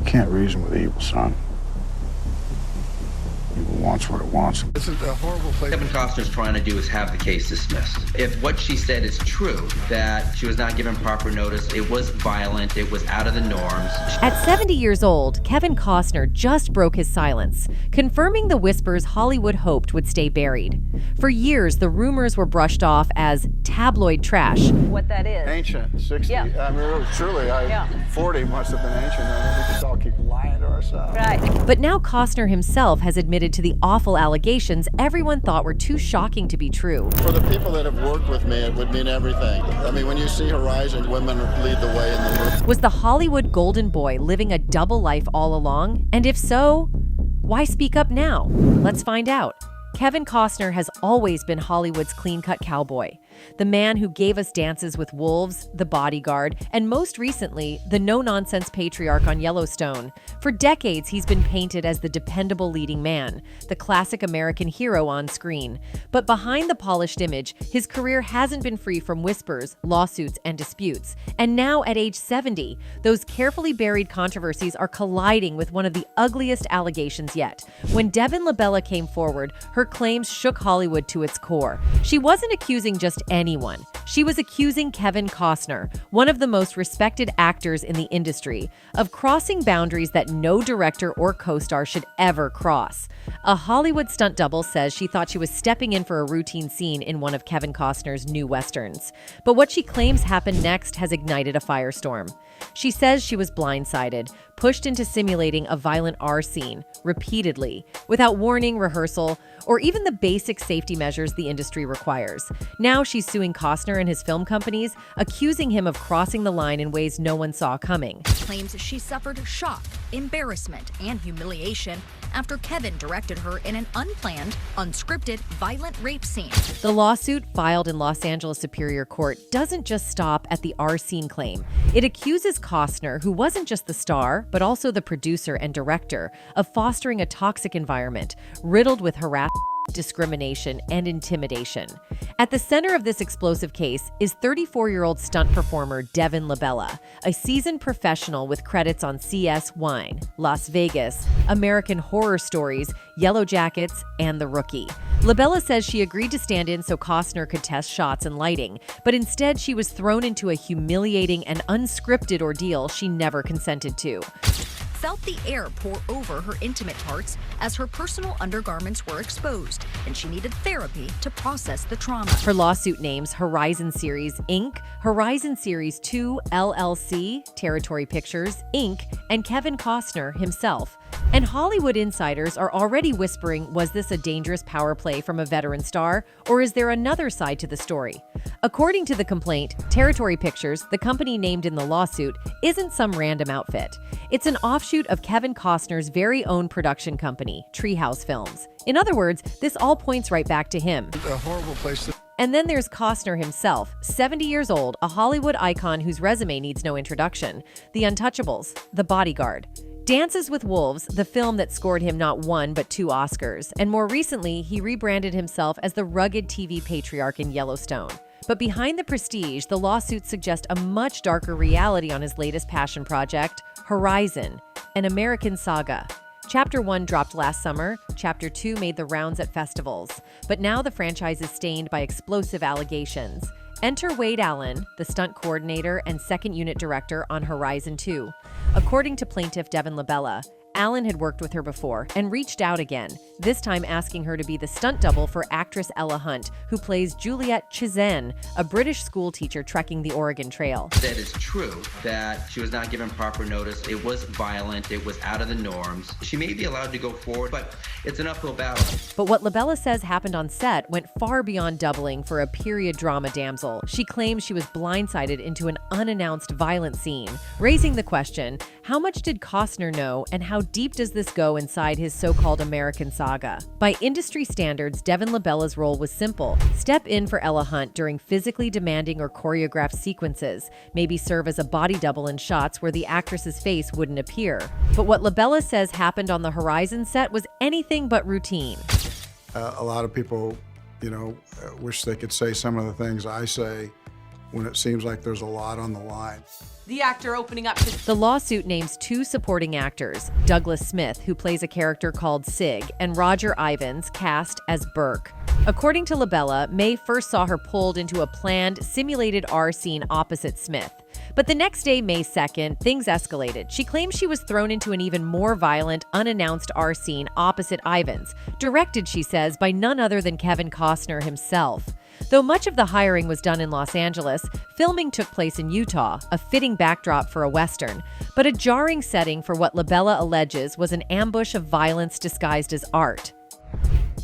can't reason with evil, son. Evil wants what it wants. This is a horrible place. Kevin Costner's trying to do is have the case dismissed. If what she said is true, that she was not given proper notice, it was violent, it was out of the norms. At 70 years old, Kevin Costner just broke his silence, confirming the whispers Hollywood hoped would stay buried. For years, the rumors were brushed off as tabloid trash. What that is. Ancient, 60. Yeah. I mean, really, truly, 40 must have been ancient. I mean, we just all keep lying to ourselves. Right. But now Costner himself has admitted to the awful allegations everyone thought were too shocking to be true. For the people that have worked with me, it would mean everything. I mean, when you see Horizon, women lead the way in the movie. Was the Hollywood golden boy living a double life all along? And if so, why speak up now? Let's find out. Kevin Costner has always been Hollywood's clean-cut cowboy, the man who gave us Dances with Wolves, The Bodyguard, and most recently, the no-nonsense patriarch on Yellowstone. For decades, he's been painted as the dependable leading man, the classic American hero on screen. But behind the polished image, his career hasn't been free from whispers, lawsuits, and disputes. And now, at age 70, those carefully buried controversies are colliding with one of the ugliest allegations yet. When Devin LaBella came forward, her claims shook Hollywood to its core. She wasn't accusing just anyone. She was accusing Kevin Costner, one of the most respected actors in the industry, of crossing boundaries that no director or co-star should ever cross. A Hollywood stunt double says she thought she was stepping in for a routine scene in one of Kevin Costner's new westerns. But what she claims happened next has ignited a firestorm. She says she was blindsided, pushed into simulating a violent R scene repeatedly, without warning, rehearsal, or even the basic safety measures the industry requires. Now she's suing Costner and his film companies, accusing him of crossing the line in ways no one saw coming. Claims she suffered shock, embarrassment, and humiliation after Kevin directed her in an unplanned, unscripted, violent rape scene. The lawsuit filed in Los Angeles Superior Court doesn't just stop at the R scene claim. It accuses Costner, who wasn't just the star, but also the producer and director, of fostering a toxic environment riddled with harassment, discrimination, and intimidation. At the center of this explosive case is 34-year-old stunt performer Devin LaBella, a seasoned professional with credits on CS1, Las Vegas, American Horror Stories, Yellow Jackets, and The Rookie. LaBella says she agreed to stand in so Costner could test shots and lighting, but instead she was thrown into a humiliating and unscripted ordeal she never consented to. Felt the air pour over her intimate parts as her personal undergarments were exposed, and she needed therapy to process the trauma. Her lawsuit names Horizon Series, Inc., Horizon Series 2, LLC, Territory Pictures, Inc., and Kevin Costner himself. And Hollywood insiders are already whispering, was this a dangerous power play from a veteran star, or is there another side to the story? According to the complaint, Territory Pictures, the company named in the lawsuit, isn't some random outfit. It's an offshoot of Kevin Costner's very own production company, Treehouse Films. In other words, this all points right back to him. It's a horrible place to... And then there's Costner himself, 70 years old, a Hollywood icon whose resume needs no introduction. The Untouchables, The Bodyguard, Dances with Wolves, the film that scored him not one but 2 Oscars, and more recently, he rebranded himself as the rugged TV patriarch in Yellowstone. But behind the prestige, the lawsuits suggest a much darker reality on his latest passion project, Horizon, an American saga. Chapter 1 dropped last summer, Chapter 2 made the rounds at festivals, but now the franchise is stained by explosive allegations. Enter Wade Allen, the stunt coordinator and second unit director on Horizon 2. According to plaintiff Devin LaBella, Allen had worked with her before and reached out again, this time asking her to be the stunt double for actress Ella Hunt, who plays Juliette Chizen, a British school teacher trekking the Oregon Trail. That is true, that she was not given proper notice. It was violent. It was out of the norms. She may be allowed to go forward, but it's an uphill battle. But what LaBella says happened on set went far beyond doubling for a period drama damsel. She claims she was blindsided into an unannounced violent scene, raising the question, how much did Costner know and how deep does this go inside his so-called American saga? By industry standards, Devin LaBella's role was simple. Step in for Ella Hunt during physically demanding or choreographed sequences, maybe serve as a body double in shots where the actress's face wouldn't appear. But what LaBella says happened on the Horizon set was anything but routine. A lot of people, wish they could say some of the things I say when it seems like there's a lot on the line. The actor opening up to The lawsuit names two supporting actors, Douglas Smith, who plays a character called Sig, and Roger Ivans, cast as Burke. According to Labella, May first saw her pulled into a planned, simulated R scene opposite Smith. But the next day, May 2nd, things escalated. She claims she was thrown into an even more violent, unannounced R scene opposite Ivans, directed, she says, by none other than Kevin Costner himself. Though much of the hiring was done in Los Angeles, filming took place in Utah, a fitting backdrop for a Western, but a jarring setting for what Labella alleges was an ambush of violence disguised as art.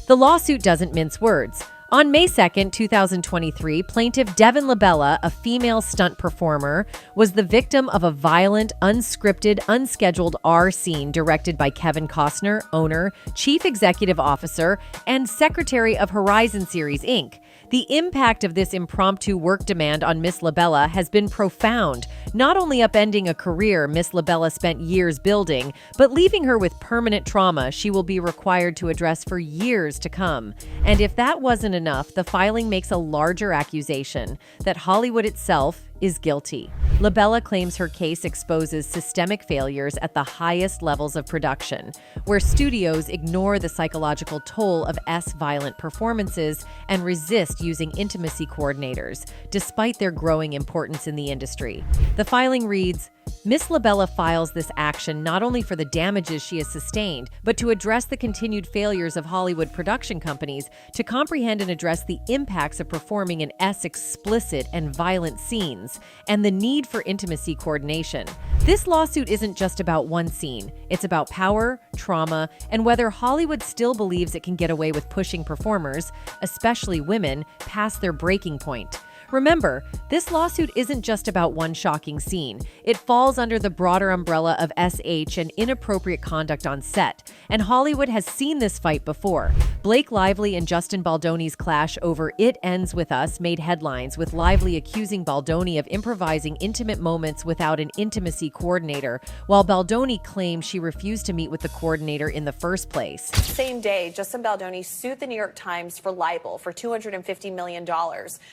The lawsuit doesn't mince words. On May 2, 2023, plaintiff Devin Labella, a female stunt performer, was the victim of a violent, unscripted, unscheduled R scene directed by Kevin Costner, owner, chief executive officer, and secretary of Horizon Series, Inc. The impact of this impromptu work demand on Miss Labella has been profound, not only upending a career Miss Labella spent years building, but leaving her with permanent trauma she will be required to address for years to come. And if that wasn't enough, the filing makes a larger accusation that Hollywood itself is guilty. Labella claims her case exposes systemic failures at the highest levels of production, where studios ignore the psychological toll of violent performances and resist using intimacy coordinators, despite their growing importance in the industry. The filing reads, Miss Labella files this action not only for the damages she has sustained, but to address the continued failures of Hollywood production companies to comprehend and address the impacts of performing in explicit and violent scenes, and the need for intimacy coordination. This lawsuit isn't just about one scene. It's about power, trauma, and whether Hollywood still believes it can get away with pushing performers, especially women, past their breaking point. Remember, this lawsuit isn't just about one shocking scene. It falls under the broader umbrella of SH and inappropriate conduct on set, and Hollywood has seen this fight before. Blake Lively and Justin Baldoni's clash over It Ends With Us made headlines, with Lively accusing Baldoni of improvising intimate moments without an intimacy coordinator, while Baldoni claimed she refused to meet with the coordinator in the first place. Same day, Justin Baldoni sued the New York Times for libel for $250 million,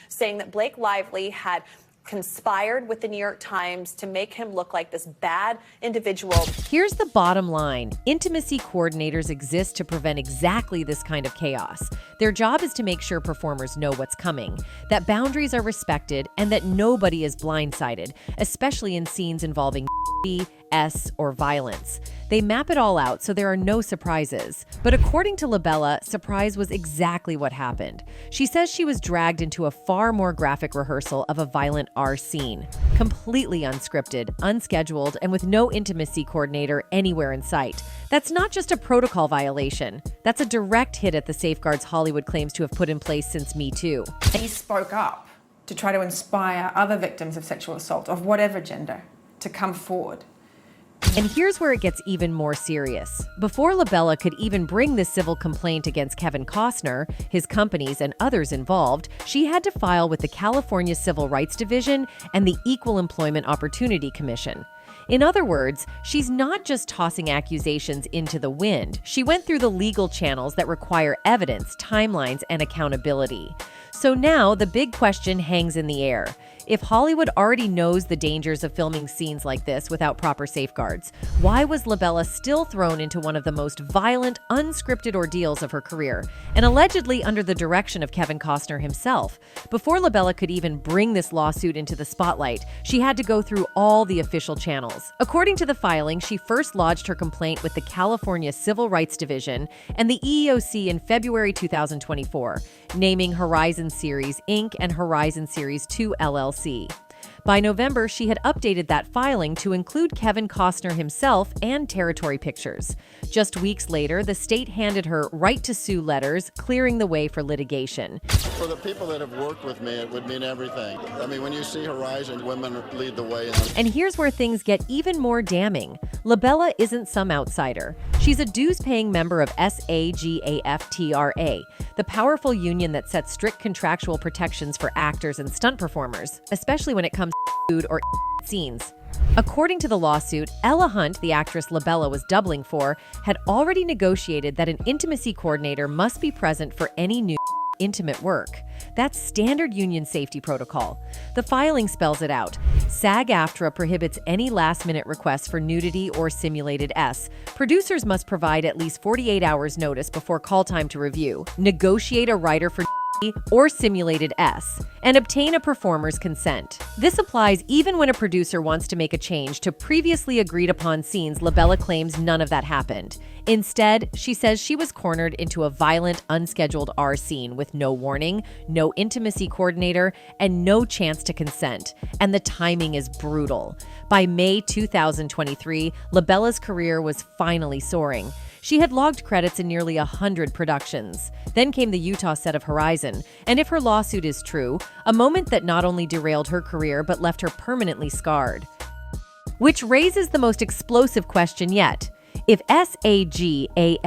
saying that Blake Lively had conspired with the New York Times to make him look like this bad individual. Here's the bottom line. Intimacy coordinators exist to prevent exactly this kind of chaos. Their job is to make sure performers know what's coming, that boundaries are respected, and that nobody is blindsided, especially in scenes involving or violence. They map it all out so there are no surprises. But according to Labella, surprise was exactly what happened. She says she was dragged into a far more graphic rehearsal of a violent R scene, completely unscripted, unscheduled, and with no intimacy coordinator anywhere in sight. That's not just a protocol violation. That's a direct hit at the safeguards Hollywood claims to have put in place since Me Too. He spoke up to try to inspire other victims of sexual assault, of whatever gender, to come forward. And here's where it gets even more serious. Before Labella could even bring this civil complaint against Kevin Costner, his companies, and others involved, she had to file with the California Civil Rights Division and the Equal Employment Opportunity Commission. In other words, she's not just tossing accusations into the wind. She went through the legal channels that require evidence, timelines, and accountability. So now the big question hangs in the air. If Hollywood already knows the dangers of filming scenes like this without proper safeguards, why was Labella still thrown into one of the most violent, unscripted ordeals of her career, and allegedly under the direction of Kevin Costner himself? Before Labella could even bring this lawsuit into the spotlight, she had to go through all the official channels. According to the filing, she first lodged her complaint with the California Civil Rights Division and the EEOC in February 2024, naming Horizon Series, Inc. and Horizon Series 2 LLC. By November, she had updated that filing to include Kevin Costner himself and Territory Pictures. Just weeks later, the state handed her right to sue letters, clearing the way for litigation. For the people that have worked with me, it would mean everything. I mean, when you see Horizon, women lead the way. And here's where things get even more damning. Labella isn't some outsider. She's a dues-paying member of SAG-AFTRA, the powerful union that sets strict contractual protections for actors and stunt performers, especially when it comes to food or scenes. According to the lawsuit, Ella Hunt, the actress Labella was doubling for, had already negotiated that an intimacy coordinator must be present for any nude intimate work. That's standard union safety protocol. The filing spells it out. SAG-AFTRA prohibits any last-minute requests for nudity or simulated S. Producers must provide at least 48 hours notice before call time to review, negotiate a writer for or simulated S, and obtain a performer's consent. This applies even when a producer wants to make a change to previously agreed upon scenes. LaBella claims none of that happened. Instead, she says she was cornered into a violent, unscheduled R scene with no warning, no intimacy coordinator, and no chance to consent. And the timing is brutal. By May 2023, LaBella's career was finally soaring. She had logged credits in nearly 100 productions. Then came the Utah set of Horizon, and if her lawsuit is true, a moment that not only derailed her career but left her permanently scarred. Which raises the most explosive question yet. If SAG-AFTRA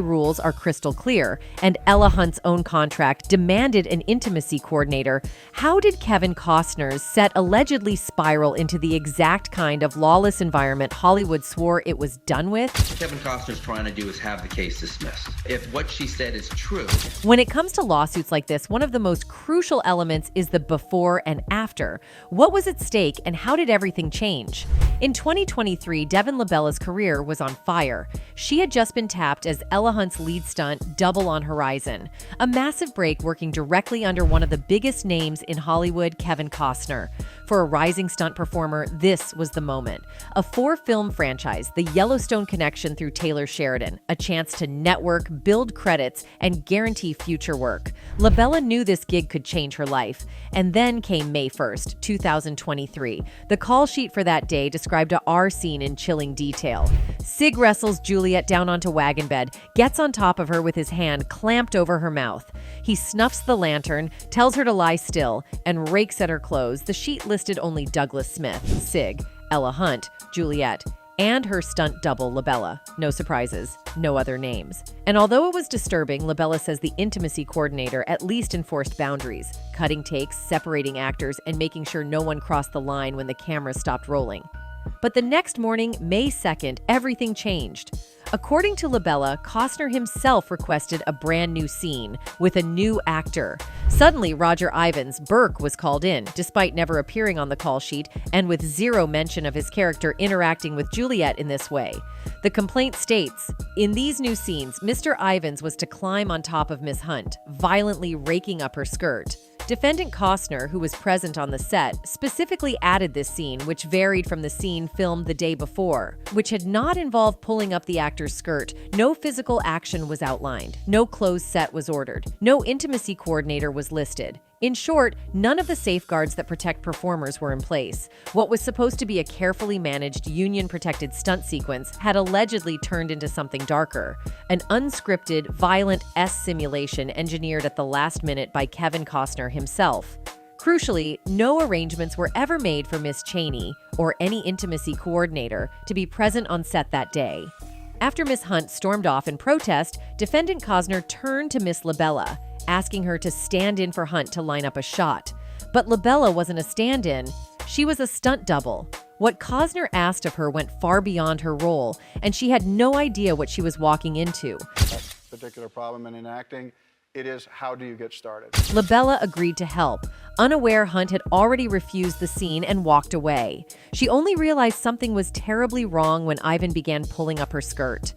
rules are crystal clear and Ella Hunt's own contract demanded an intimacy coordinator, how did Kevin Costner's set allegedly spiral into the exact kind of lawless environment Hollywood swore it was done with? Kevin Costner's trying to do is have the case dismissed. If what she said is true. When it comes to lawsuits like this, one of the most crucial elements is the before and after. What was at stake and how did everything change? In 2023, Devin LaBella's career was on fire. She had just been tapped as Ella Hunt's lead stunt double on Horizon, a massive break working directly under one of the biggest names in Hollywood, Kevin Costner. For a rising stunt performer, this was the moment. A 4-film franchise, The Yellowstone Connection through Taylor Sheridan, a chance to network, build credits, and guarantee future work. LaBella knew this gig could change her life. And then came May 1st, 2023. The call sheet for that day described a R scene in chilling detail. Sig wrestles Juliet down onto wagon bed, gets on top of her with his hand clamped over her mouth. He snuffs the lantern, tells her to lie still, and rakes at her clothes. The sheet listed only Douglas Smith, Sig, Ella Hunt, Juliet, and her stunt double, LaBella. No surprises, no other names. And although it was disturbing, LaBella says the intimacy coordinator at least enforced boundaries, cutting takes, separating actors, and making sure no one crossed the line when the camera stopped rolling. But the next morning, May 2nd, everything changed. According to LaBella, Costner himself requested a brand new scene with a new actor. Suddenly, Roger Ivans, Burke, was called in, despite never appearing on the call sheet and with zero mention of his character interacting with Juliet in this way. The complaint states, in these new scenes, Mr. Ivans was to climb on top of Miss Hunt, violently raking up her skirt. Defendant Costner, who was present on the set, specifically added this scene, which varied from the scene filmed the day before, which had not involved pulling up the actor's skirt. No physical action was outlined. No closed set was ordered. No intimacy coordinator was listed. In short, none of the safeguards that protect performers were in place. What was supposed to be a carefully managed, union-protected stunt sequence had allegedly turned into something darker. An unscripted, violent S simulation engineered at the last minute by Kevin Costner himself. Crucially, no arrangements were ever made for Miss Cheney, or any intimacy coordinator, to be present on set that day. After Miss Hunt stormed off in protest, defendant Costner turned to Miss LaBella, asking her to stand in for Hunt to line up a shot. But LaBella wasn't a stand-in, she was a stunt double. What Costner asked of her went far beyond her role, and she had no idea what she was walking into. That's a particular problem in acting. It is, how do you get started? LaBella agreed to help, unaware Hunt had already refused the scene and walked away. She only realized something was terribly wrong when Ivan began pulling up her skirt.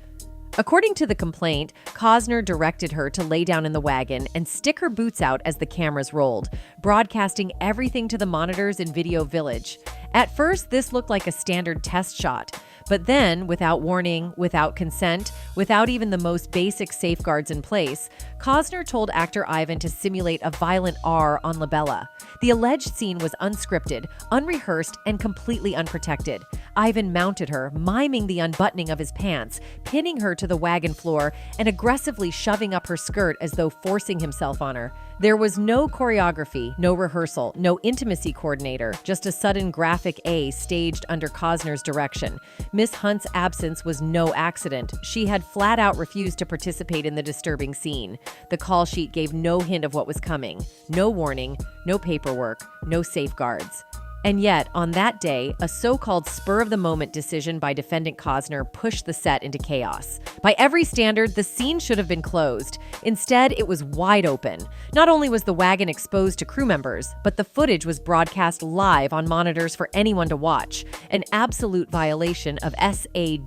According to the complaint, Costner directed her to lay down in the wagon and stick her boots out as the cameras rolled, broadcasting everything to the monitors in Video Village. At first, this looked like a standard test shot. But then, without warning, without consent, without even the most basic safeguards in place, Costner told actor Ivan to simulate a violent R on LaBella. The alleged scene was unscripted, unrehearsed, and completely unprotected. Ivan mounted her, miming the unbuttoning of his pants, pinning her to the wagon floor, and aggressively shoving up her skirt as though forcing himself on her. There was no choreography, no rehearsal, no intimacy coordinator, just a sudden graphic A staged under Costner's direction. Miss Hunt's absence was no accident. She had flat out refused to participate in the disturbing scene. The call sheet gave no hint of what was coming. No warning, no paperwork, no safeguards. And yet, on that day, a so-called spur-of-the-moment decision by defendant Costner pushed the set into chaos. By every standard, the scene should have been closed. Instead, it was wide open. Not only was the wagon exposed to crew members, but the footage was broadcast live on monitors for anyone to watch, an absolute violation of SAG-AFTRA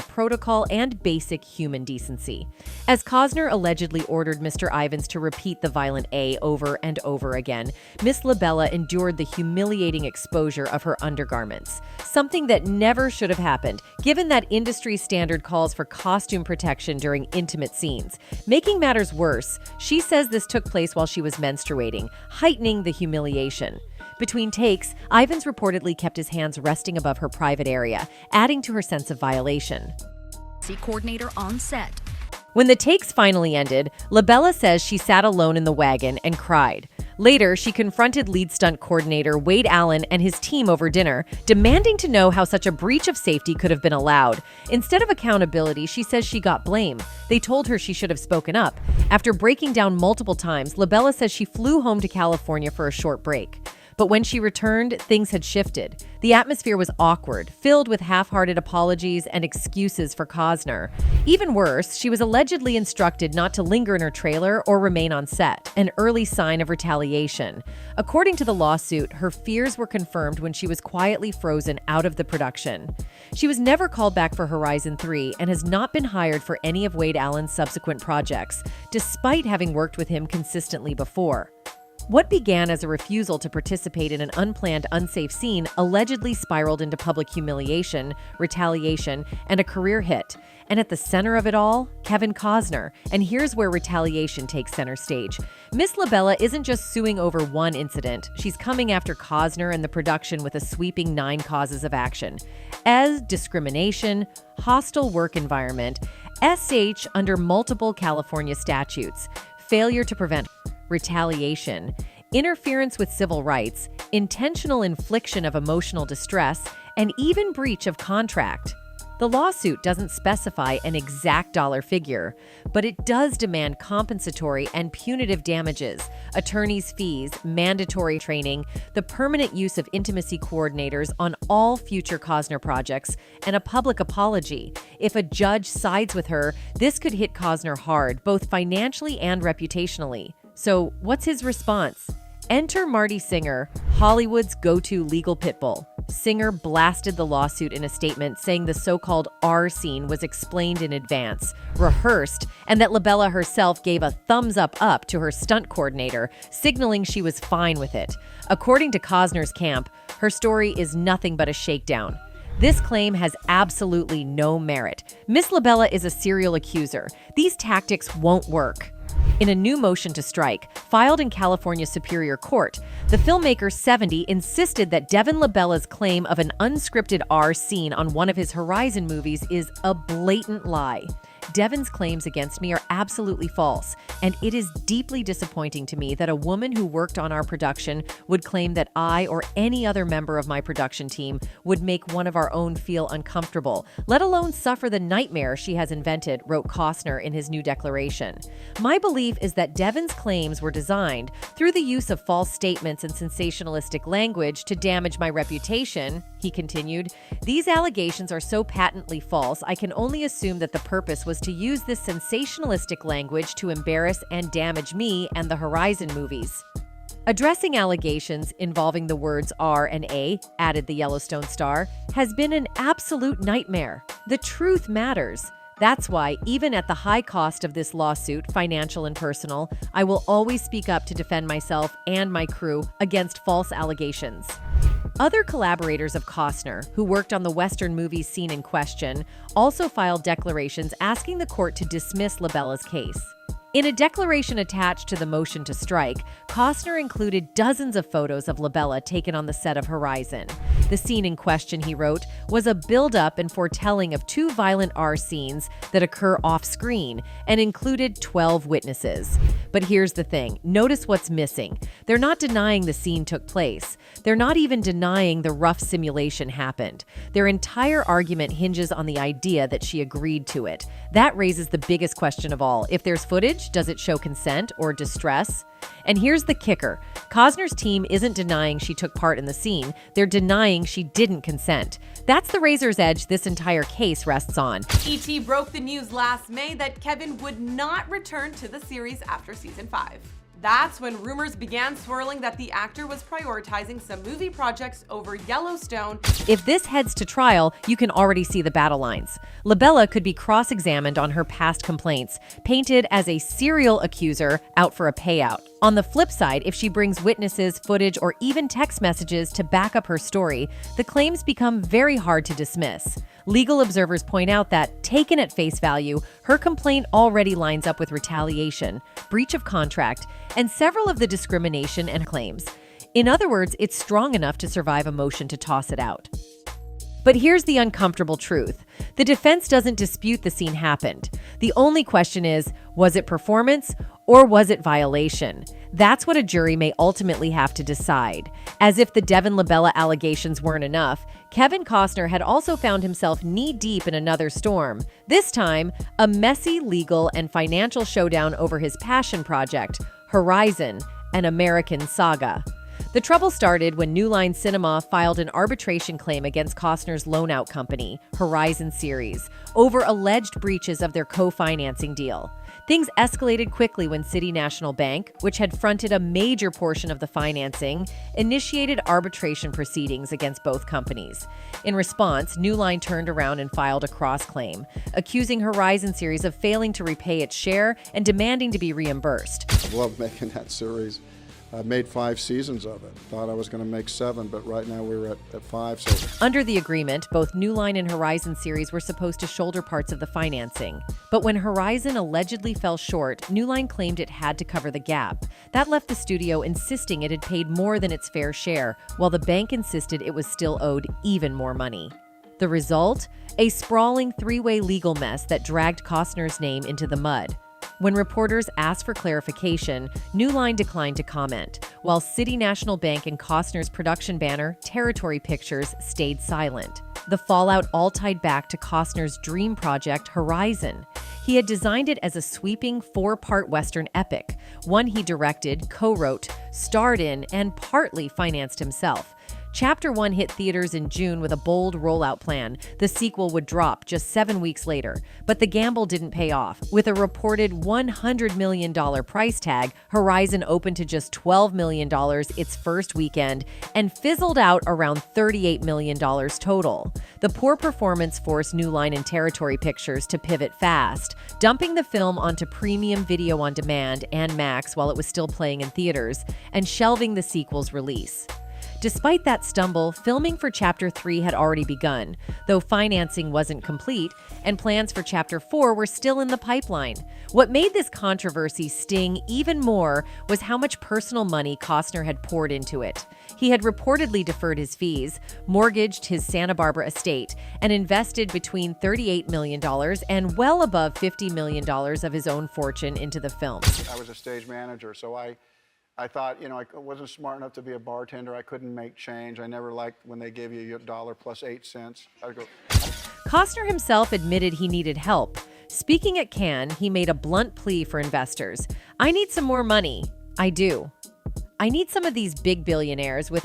protocol and basic human decency. As Costner allegedly ordered Mr. Ivins to repeat the violent A over and over again, Miss LaBella endured the humiliating exposure of her undergarments, something that never should have happened, given that industry standard calls for costume protection during intimate scenes. Making matters worse, she says this took place while she was menstruating, heightening the humiliation. Between takes, Ivins reportedly kept his hands resting above her private area, adding to her sense of violation. Coordinator on set. When the takes finally ended, LaBella says she sat alone in the wagon and cried. Later, she confronted lead stunt coordinator Wade Allen and his team over dinner, demanding to know how such a breach of safety could have been allowed. Instead of accountability, she says she got blame. They told her she should have spoken up. After breaking down multiple times, LaBella says she flew home to California for a short break. But when she returned, things had shifted. The atmosphere was awkward, filled with half-hearted apologies and excuses for Costner. Even worse, she was allegedly instructed not to linger in her trailer or remain on set, an early sign of retaliation. According to the lawsuit, her fears were confirmed when she was quietly frozen out of the production. She was never called back for Horizon 3 and has not been hired for any of Wade Allen's subsequent projects, despite having worked with him consistently before. What began as a refusal to participate in an unplanned, unsafe scene allegedly spiraled into public humiliation, retaliation, and a career hit. And at the center of it all, Kevin Costner. And here's where retaliation takes center stage. Miss LaBella isn't just suing over one incident. She's coming after Costner and the production with a sweeping 9 causes of action. As discrimination, hostile work environment, SH under multiple California statutes, failure to prevent retaliation, interference with civil rights, intentional infliction of emotional distress, and even breach of contract. The lawsuit doesn't specify an exact dollar figure, but it does demand compensatory and punitive damages, attorneys' fees, mandatory training, the permanent use of intimacy coordinators on all future Costner projects, and a public apology. If a judge sides with her, this could hit Costner hard, both financially and reputationally. So, what's his response? Enter Marty Singer, Hollywood's go-to legal pitbull. Singer blasted the lawsuit in a statement saying the so-called R scene was explained in advance, rehearsed, and that LaBella herself gave a thumbs up to her stunt coordinator, signaling she was fine with it. According to Costner's camp, her story is nothing but a shakedown. This claim has absolutely no merit. Miss LaBella is a serial accuser. These tactics won't work. In a new motion to strike, filed in California Superior Court, the filmmaker 70 insisted that Devin LaBella's claim of an unscripted R scene on one of his Horizon movies is a blatant lie. Devin's claims against me are absolutely false, and it is deeply disappointing to me that a woman who worked on our production would claim that I or any other member of my production team would make one of our own feel uncomfortable, let alone suffer the nightmare she has invented, wrote Costner in his new declaration. My belief is that Devin's claims were designed, through the use of false statements and sensationalistic language, to damage my reputation, he continued. These allegations are so patently false, I can only assume that the purpose was to use this sensationalistic language to embarrass and damage me and the Horizon movies. Addressing allegations involving the words R and A, added the Yellowstone star, has been an absolute nightmare. The truth matters. That's why, even at the high cost of this lawsuit, financial and personal, I will always speak up to defend myself and my crew against false allegations. Other collaborators of Costner, who worked on the Western movie scene in question, also filed declarations asking the court to dismiss LaBella's case. In a declaration attached to the motion to strike, Costner included dozens of photos of LaBella taken on the set of Horizon. The scene in question, he wrote, was a build-up and foretelling of 2 violent R scenes that occur off-screen and included 12 witnesses. But here's the thing. Notice what's missing. They're not denying the scene took place. They're not even denying the rough simulation happened. Their entire argument hinges on the idea that she agreed to it. That raises the biggest question of all. If there's footage, image? Does it show consent or distress? And here's the kicker. Costner's team isn't denying she took part in the scene. They're denying she didn't consent. That's the razor's edge this entire case rests on. ET broke the news last May that Kevin would not return to the series after season 5. That's when rumors began swirling that the actor was prioritizing some movie projects over Yellowstone. If this heads to trial, you can already see the battle lines. LaBella could be cross-examined on her past complaints, painted as a serial accuser out for a payout. On the flip side, if she brings witnesses, footage, or even text messages to back up her story, the claims become very hard to dismiss. Legal observers point out that, taken at face value, her complaint already lines up with retaliation, breach of contract, and several of the discrimination and claims. In other words, it's strong enough to survive a motion to toss it out. But here's the uncomfortable truth. The defense doesn't dispute the scene happened. The only question is, was it performance or was it violation? That's what a jury may ultimately have to decide. As if the Devin LaBella allegations weren't enough, Kevin Costner had also found himself knee-deep in another storm. This time, a messy legal and financial showdown over his passion project, Horizon, an American saga. The trouble started when New Line Cinema filed an arbitration claim against Costner's loan-out company, Horizon Series, over alleged breaches of their co-financing deal. Things escalated quickly when City National Bank, which had fronted a major portion of the financing, initiated arbitration proceedings against both companies. In response, New Line turned around and filed a cross-claim, accusing Horizon Series of failing to repay its share and demanding to be reimbursed. I love making that series. I made 5 seasons of it. Thought I was going to make 7, but right now we're at 5. So under the agreement, both New Line and Horizon Series were supposed to shoulder parts of the financing. But when Horizon allegedly fell short, New Line claimed it had to cover the gap. That left the studio insisting it had paid more than its fair share, while the bank insisted it was still owed even more money. The result? A sprawling 3-way legal mess that dragged Costner's name into the mud. When reporters asked for clarification, New Line declined to comment, while City National Bank and Costner's production banner, Territory Pictures, stayed silent. The fallout all tied back to Costner's dream project, Horizon. He had designed it as a sweeping 4-part Western epic, one he directed, co-wrote, starred in, and partly financed himself. Chapter 1 hit theaters in June with a bold rollout plan. The sequel would drop just 7 weeks later. But the gamble didn't pay off. With a reported $100 million price tag, Horizon opened to just $12 million its first weekend and fizzled out around $38 million total. The poor performance forced New Line and Territory Pictures to pivot fast, dumping the film onto premium video on demand and Max while it was still playing in theaters, and shelving the sequel's release. Despite that stumble, filming for Chapter 3 had already begun, though financing wasn't complete, and plans for Chapter 4 were still in the pipeline. What made this controversy sting even more was how much personal money Costner had poured into it. He had reportedly deferred his fees, mortgaged his Santa Barbara estate, and invested between $38 million and well above $50 million of his own fortune into the film. I was a stage manager, so I thought, I wasn't smart enough to be a bartender. I couldn't make change. I never liked when they gave you $1 plus 8 cents. I'd go. Costner himself admitted he needed help. Speaking at Cannes, he made a blunt plea for investors. I need some more money. I do. I need some of these big billionaires with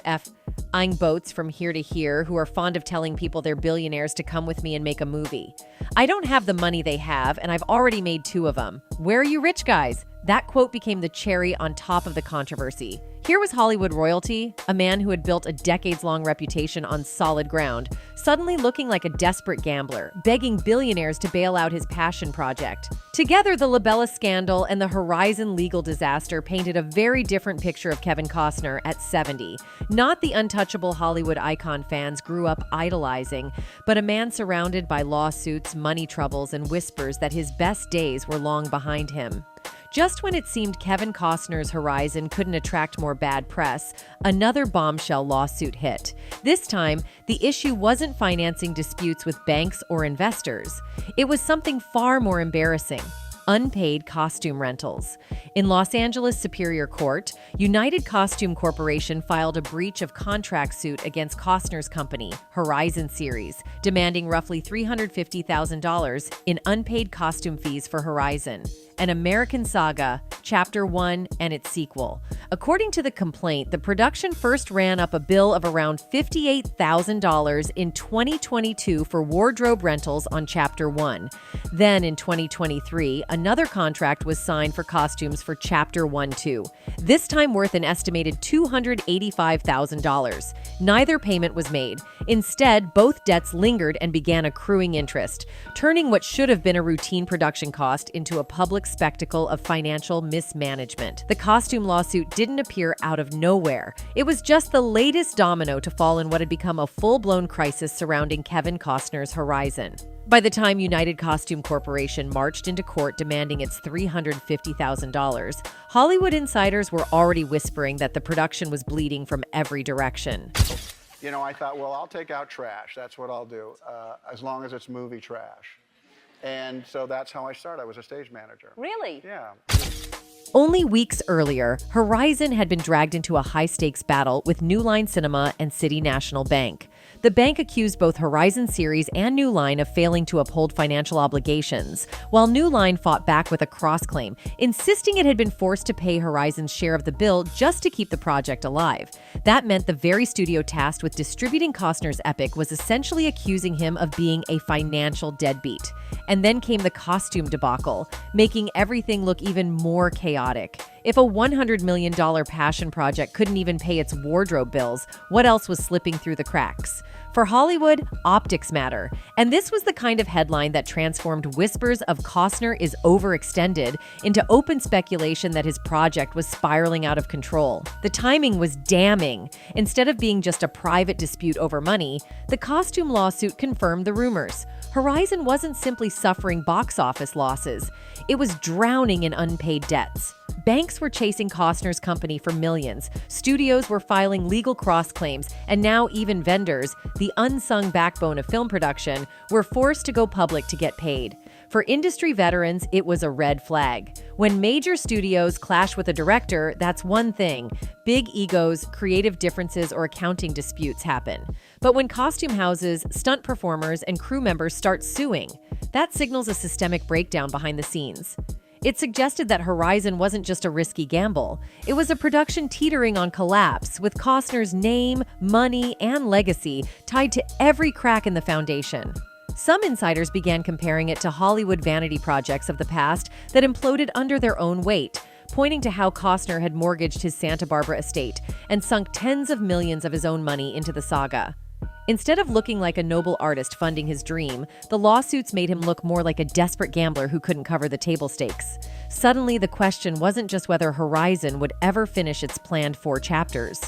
eyeing boats from here to here who are fond of telling people they're billionaires to come with me and make a movie. I don't have the money they have, and I've already made 2 of them. Where are you rich guys? That quote became the cherry on top of the controversy. Here was Hollywood royalty, a man who had built a decades-long reputation on solid ground, suddenly looking like a desperate gambler, begging billionaires to bail out his passion project. Together, the LaBella scandal and the Horizon legal disaster painted a very different picture of Kevin Costner at 70. Not the untouchable Hollywood icon fans grew up idolizing, but a man surrounded by lawsuits, money troubles, and whispers that his best days were long behind him. Just when it seemed Kevin Costner's Horizon couldn't attract more bad press, another bombshell lawsuit hit. This time, the issue wasn't financing disputes with banks or investors. It was something far more embarrassing: unpaid costume rentals. In Los Angeles Superior Court, United Costume Corporation filed a breach of contract suit against Costner's company, Horizon Series, demanding roughly $350,000 in unpaid costume fees for Horizon. An American Saga, Chapter 1 and its sequel. According to the complaint, the production first ran up a bill of around $58,000 in 2022 for wardrobe rentals on Chapter 1. Then in 2023, another contract was signed for costumes for Chapter 1-2, this time worth an estimated $285,000. Neither payment was made. Instead, both debts lingered and began accruing interest, turning what should have been a routine production cost into a public spectacle of financial mismanagement. The costume lawsuit didn't appear out of nowhere. It was just the latest domino to fall in what had become a full-blown crisis surrounding Kevin Costner's Horizon. By the time United Costume Corporation marched into court demanding its $350,000, Hollywood insiders were already whispering that the production was bleeding from every direction. You know, I thought, well, I'll take out trash. That's what I'll do, as long as it's movie trash. And so that's how I started. I was a stage manager. Really? Yeah. Only weeks earlier, Horizon had been dragged into a high-stakes battle with New Line Cinema and City National Bank. The bank accused both Horizon Series and New Line of failing to uphold financial obligations, while New Line fought back with a cross-claim, insisting it had been forced to pay Horizon's share of the bill just to keep the project alive. That meant the very studio tasked with distributing Costner's epic was essentially accusing him of being a financial deadbeat. And then came the costume debacle, making everything look even more chaotic. If a $100 million passion project couldn't even pay its wardrobe bills, what else was slipping through the cracks? For Hollywood, optics matter. And this was the kind of headline that transformed whispers of Costner is overextended into open speculation that his project was spiraling out of control. The timing was damning. Instead of being just a private dispute over money, the costume lawsuit confirmed the rumors. Horizon wasn't simply suffering box office losses. It was drowning in unpaid debts. Banks were chasing Costner's company for millions, studios were filing legal cross-claims, and now even vendors, the unsung backbone of film production, were forced to go public to get paid. For industry veterans, it was a red flag. When major studios clash with a director, that's one thing. Big egos, creative differences, or accounting disputes happen. But when costume houses, stunt performers, and crew members start suing, that signals a systemic breakdown behind the scenes. It suggested that Horizon wasn't just a risky gamble. It was a production teetering on collapse, with Costner's name, money, and legacy tied to every crack in the foundation. Some insiders began comparing it to Hollywood vanity projects of the past that imploded under their own weight, pointing to how Costner had mortgaged his Santa Barbara estate and sunk tens of millions of his own money into the saga. Instead of looking like a noble artist funding his dream, the lawsuits made him look more like a desperate gambler who couldn't cover the table stakes. Suddenly, the question wasn't just whether Horizon would ever finish its planned 4 chapters.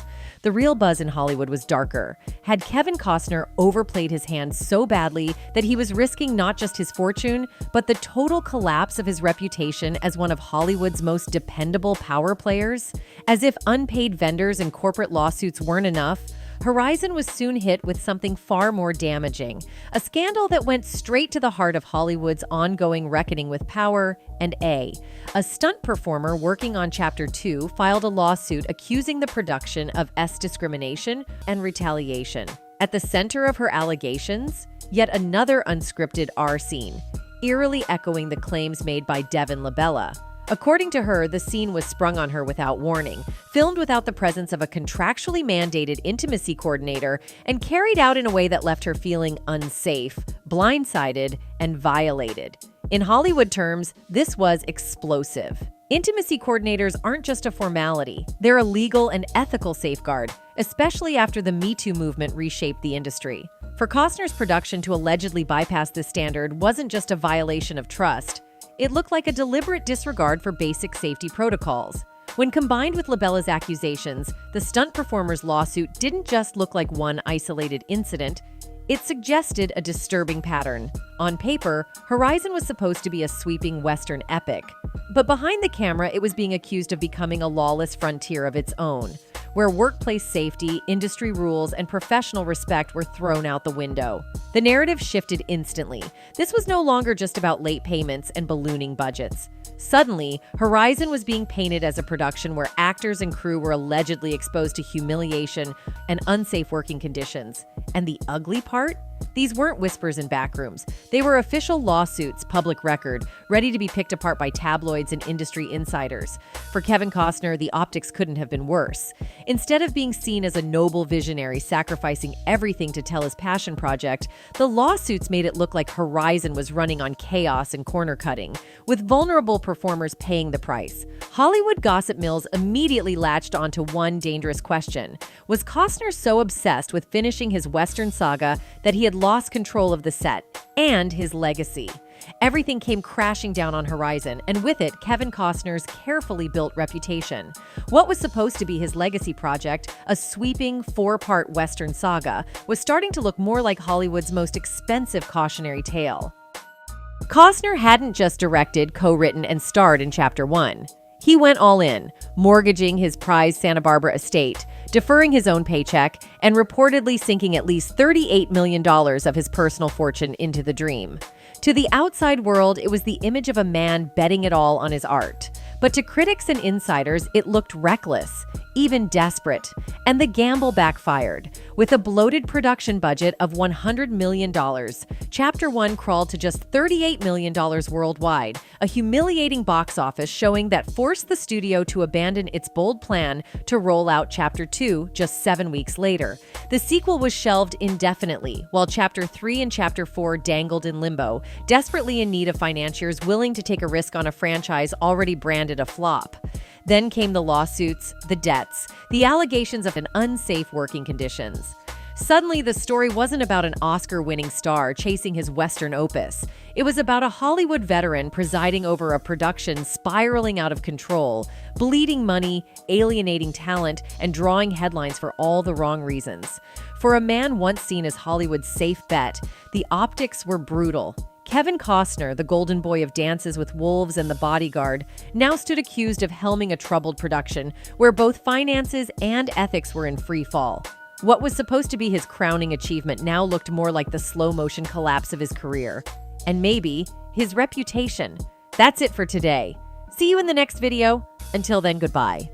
The real buzz in Hollywood was darker. Had Kevin Costner overplayed his hand so badly that he was risking not just his fortune, but the total collapse of his reputation as one of Hollywood's most dependable power players? As if unpaid vendors and corporate lawsuits weren't enough, Horizon was soon hit with something far more damaging, a scandal that went straight to the heart of Hollywood's ongoing reckoning with power and a stunt performer working on Chapter 2 filed a lawsuit accusing the production of discrimination and retaliation. At the center of her allegations, yet another unscripted R scene, eerily echoing the claims made by Devin Labella. According to her, the scene was sprung on her without warning, filmed without the presence of a contractually mandated intimacy coordinator, and carried out in a way that left her feeling unsafe, blindsided, and violated. In Hollywood terms, this was explosive. Intimacy coordinators aren't just a formality. They're a legal and ethical safeguard, especially after the Me Too movement reshaped the industry. For Costner's production to allegedly bypass this standard wasn't just a violation of trust. It looked like a deliberate disregard for basic safety protocols. When combined with Labella's accusations, the stunt performer's lawsuit didn't just look like one isolated incident, it suggested a disturbing pattern. On paper, Horizon was supposed to be a sweeping Western epic, but behind the camera, it was being accused of becoming a lawless frontier of its own, where workplace safety, industry rules, and professional respect were thrown out the window. The narrative shifted instantly. This was no longer just about late payments and ballooning budgets. Suddenly, Horizon was being painted as a production where actors and crew were allegedly exposed to humiliation and unsafe working conditions. And the ugly part? These weren't whispers in back rooms. They were official lawsuits, public record, ready to be picked apart by tabloids and industry insiders. For Kevin Costner, the optics couldn't have been worse. Instead of being seen as a noble visionary sacrificing everything to tell his passion project, the lawsuits made it look like Horizon was running on chaos and corner cutting, with vulnerable performers paying the price. Hollywood gossip mills immediately latched onto one dangerous question. Was Costner so obsessed with finishing his Western saga that he had lost control of the set and his legacy? Everything came crashing down on Horizon, and with it, Kevin Costner's carefully built reputation. What was supposed to be his legacy project, a sweeping 4-part Western saga, was starting to look more like Hollywood's most expensive cautionary tale. Costner hadn't just directed, co-written, and starred in Chapter 1. He went all in, mortgaging his prized Santa Barbara estate, deferring his own paycheck, and reportedly sinking at least $38 million of his personal fortune into the dream. To the outside world, it was the image of a man betting it all on his art. But to critics and insiders, it looked reckless, even desperate. And the gamble backfired. With a bloated production budget of $100 million, Chapter 1 crawled to just $38 million worldwide, a humiliating box office showing that forced the studio to abandon its bold plan to roll out Chapter 2 just 7 weeks later. The sequel was shelved indefinitely, while Chapter 3 and Chapter 4 dangled in limbo, desperately in need of financiers willing to take a risk on a franchise already branded a flop. Then came the lawsuits, the debts, the allegations of unsafe working conditions. Suddenly, the story wasn't about an Oscar-winning star chasing his Western opus. It was about a Hollywood veteran presiding over a production spiraling out of control, bleeding money, alienating talent, and drawing headlines for all the wrong reasons. For a man once seen as Hollywood's safe bet, the optics were brutal. Kevin Costner, the golden boy of Dances with Wolves and The Bodyguard, now stood accused of helming a troubled production where both finances and ethics were in free fall. What was supposed to be his crowning achievement now looked more like the slow-motion collapse of his career. And maybe his reputation. That's it for today. See you in the next video. Until then, goodbye.